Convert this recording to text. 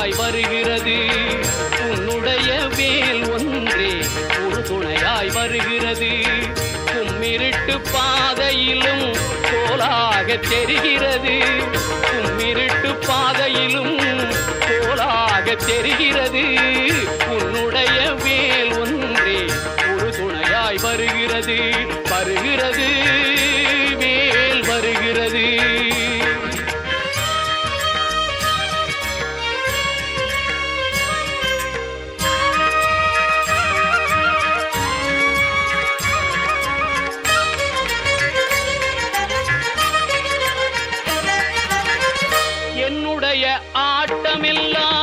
துணையாய் வருகிறது. உன்னுடைய வேல் ஒன்றே ஒரு துணையாய் வருகிறது. கும்மிருட்டு பாதையிலும் கோலாக தெரிகிறது. கும்மிருட்டு பாதையிலும் கோலாக தெரிகிறது. உன்னுடைய வேல் ஒன்றே ஒரு துணையாய் வருகிறது. வருகிறது வேல் வருகிறது. என்னுடைய ஆட்டமெல்லாம்